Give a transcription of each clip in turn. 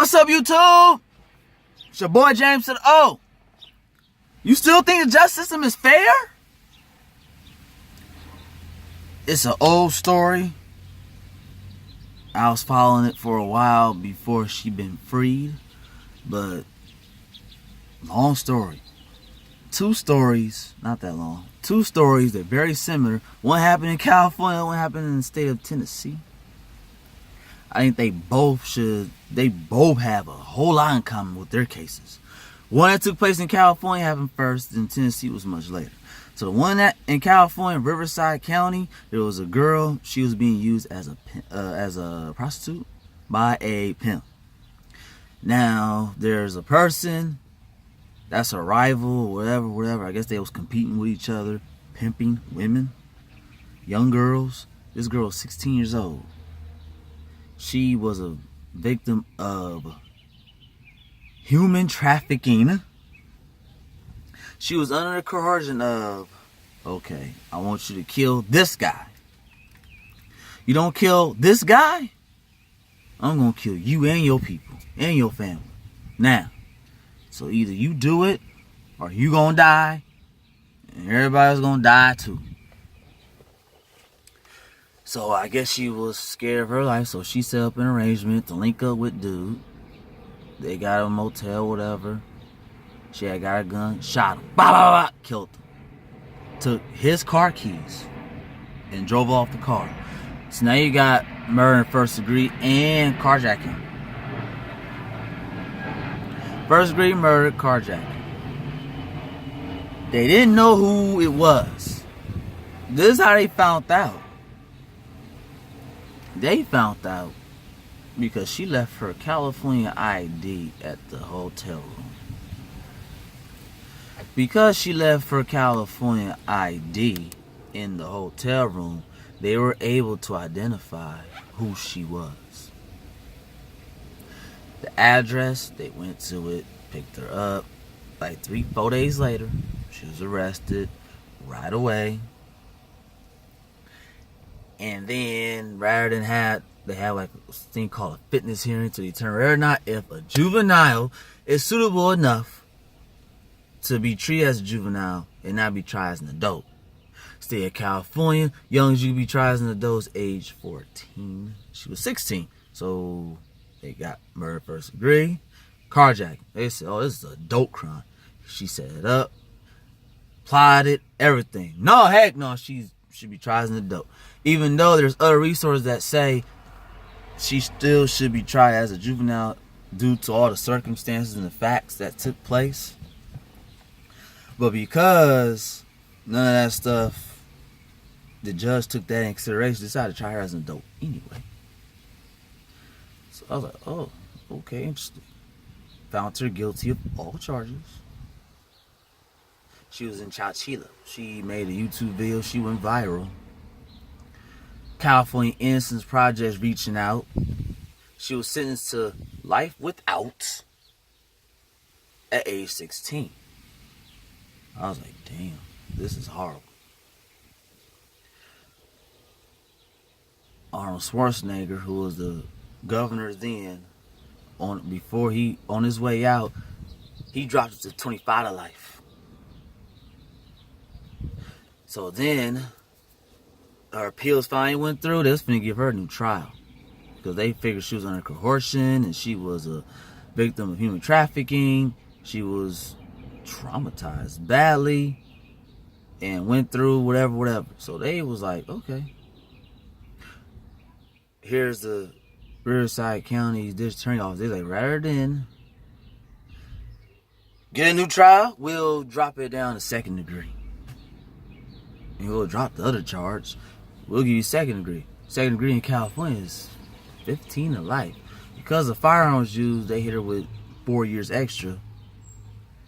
What's up, YouTube? It's your boy James to the O. You still think the justice system is fair? It's an old story. I was following it for a while before she been freed, but long story. Two stories, not that long. Two stories that are very similar. One happened in California, one happened in the state of Tennessee. I think they both have a whole lot in common with their cases. One that took place in California happened first, and Tennessee was much later. So the one that in California, Riverside County, there was a girl. She was being used as a prostitute by a pimp. Now there's a person that's a rival, whatever. I guess they was competing with each other, pimping women, young girls. This girl was 16 years old. She was a victim of human trafficking. She was under the coercion of, okay, I want you to kill this guy. You don't kill this guy, I'm going to kill you and your people and your family. Now, so either you do it or you going to die and everybody's going to die too. So I guess she was scared of her life, so she set up an arrangement to link up with dude. They got a motel, whatever. She had got a gun, shot him, killed him. Took his car keys and drove off the car. So now you got murder in first degree and carjacking. First degree murder, carjacking. They didn't know who it was. This is how they found out. They found out because she left her California ID at the hotel room. Because she left her California ID in the hotel room, they were able to identify who she was. The address, they went to it, picked her up. Like 3-4 days later, she was arrested right away. And then, rather than they had like a thing called a fitness hearing to determine whether or not if a juvenile is suitable enough to be treated as a juvenile and not be tried as an adult. State of California, young as you can be tried as an adult is age 14. She was 16. So they got murder first degree, carjacking. They said, oh, this is an adult crime. She set it up, plotted, everything. No, heck no, she should be tried as an adult. Even though there's other resources that say she still should be tried as a juvenile due to all the circumstances and the facts that took place. But because none of that stuff, the judge took that in consideration, decided to try her as an adult anyway. So I was like, oh, okay, interesting. Found her guilty of all charges. She was in Chowchilla. She made a YouTube video. She went viral. California Innocence Project reaching out. She was sentenced to life without at age 16. I was like, damn, this is horrible. Arnold Schwarzenegger, who was the governor then, on his way out, he dropped it to 25 to life. So then her appeals finally went through. They was finna give her a new trial because they figured she was under coercion and she was a victim of human trafficking. She was traumatized badly and went through whatever. So they was like, okay, here's the Riverside County District Attorney Office. They're like, rather than get a new trial, we'll drop it down to second degree. And we'll drop the other charge. We'll give you second degree. Second degree in California is 15 to life. Because of firearms used, they hit her with 4 years extra.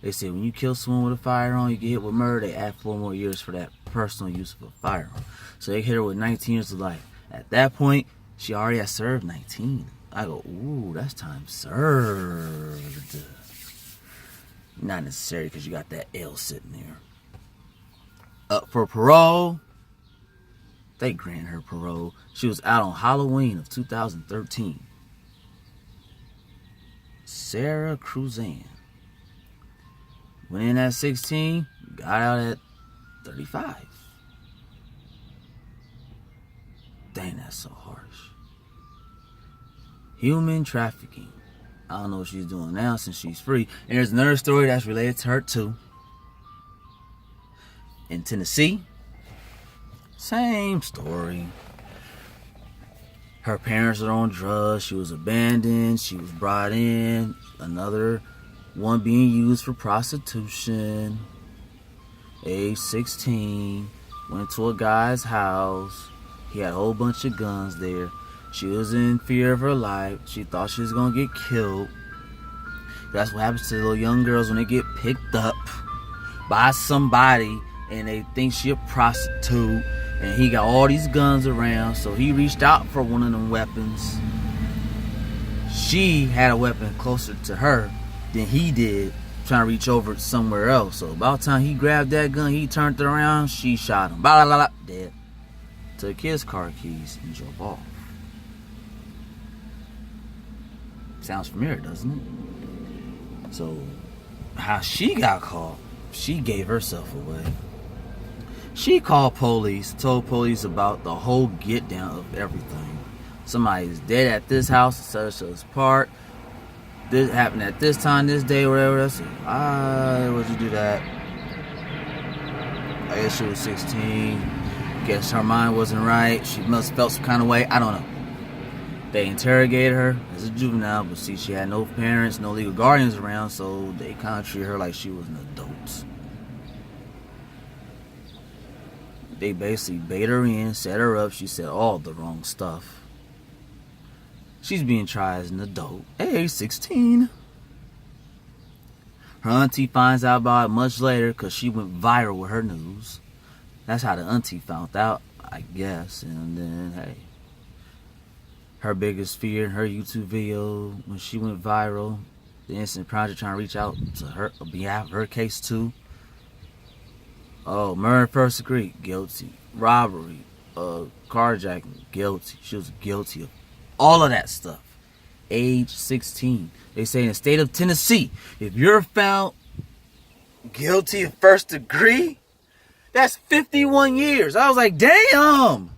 They say when you kill someone with a firearm, you get hit with murder, they add 4 more years for that personal use of a firearm. So they hit her with 19 years of life. At that point, she already has served 19. I go, ooh, that's time served. Not necessary because you got that L sitting there. Up for parole. They granted her parole. She was out on Halloween of 2013. Sara Kruzan. Went in at 16, got out at 35. Dang, that's so harsh. Human trafficking. I don't know what she's doing now since she's free. And there's another story that's related to her too. In Tennessee, same story. Her parents are on drugs. She was abandoned. She was brought in. Another one being used for prostitution. Age 16. Went to a guy's house. He had a whole bunch of guns there. She was in fear of her life. She thought she was going to get killed. That's what happens to little young girls when they get picked up by somebody and they think she a prostitute. And he got all these guns around, so he reached out for one of them weapons. She had a weapon closer to her than he did, trying to reach over somewhere else. So about the time he grabbed that gun, he turned it around, she shot him. Blah, blah, blah, dead. Took his car keys and drove off. Sounds familiar, doesn't it? So, how she got caught, she gave herself away. She called police, told police about the whole get down of everything. Somebody's dead at this house, such as part. This happened at this time, this day, whatever. I said, why'd you do that? I guess she was 16. Guess her mind wasn't right. She must have felt some kind of way. I don't know. They interrogated her as a juvenile, but see, she had no parents, no legal guardians around, so they kind of treated her like she was an adult. They basically bait her in, set her up. She said all the wrong stuff. She's being tried as an adult, age 16. Her auntie finds out about it much later because she went viral with her news. That's how the auntie found out, I guess. And then, hey, her biggest fear in her YouTube video when she went viral, the Innocent Project trying to reach out to her on behalf of her case too. Oh, murder first degree, guilty. Robbery, carjacking, guilty. She was guilty of all of that stuff. Age 16. They say in the state of Tennessee, if you're found guilty of first degree, that's 51 years. I was like, damn.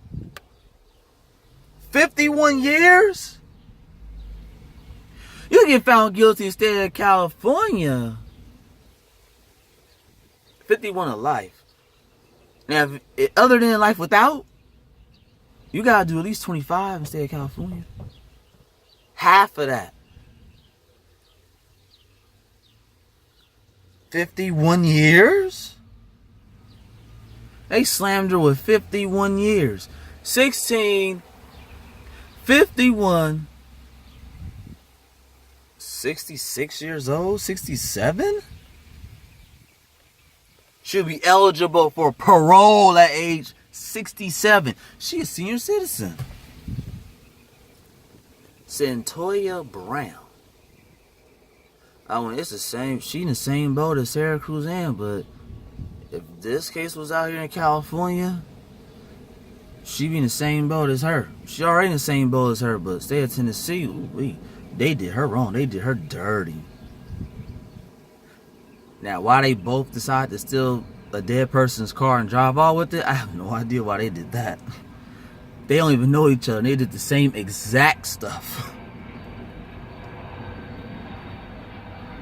51 years? You get found guilty in the state of California. 51 of life. Now, other than life without, you gotta do at least 25 in the state of California. Half of that. 51 years? They slammed her with 51 years. 16, 51, 66 years old, 67? She'll be eligible for parole at age 67. She a senior citizen. Cyntoia Brown. I mean, it's the same. She in the same boat as Sara Kruzan, but if this case was out here in California, she be in the same boat as her. She already in the same boat as her, but state of Tennessee, they did her wrong. They did her dirty. Now, why they both decide to steal a dead person's car and drive off with it, I have no idea why they did that. They don't even know each other. They did the same exact stuff.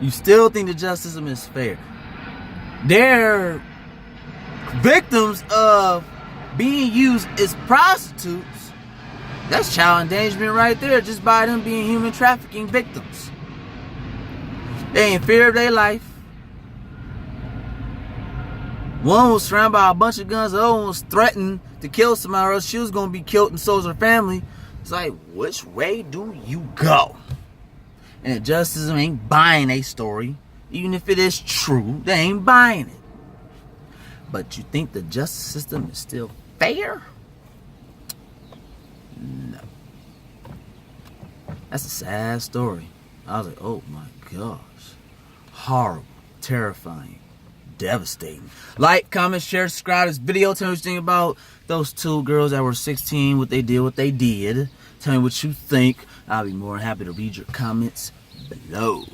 You still think the justice system is fair? They're victims of being used as prostitutes. That's child endangerment right there, just by them being human trafficking victims. They in fear of their life. One was surrounded by a bunch of guns. The other one was threatened to kill somebody, or else she was going to be killed, and so was her family. It's like, which way do you go? And the justice system ain't buying a story. Even if it is true, they ain't buying it. But you think the justice system is still fair? No. That's a sad story. I was like, oh my gosh. Horrible. Terrifying. Devastating. Like, comment, share, subscribe to this video. Tell me what you think about those two girls that were 16, what they did. Tell me what you think. I'll be more than happy to read your comments below.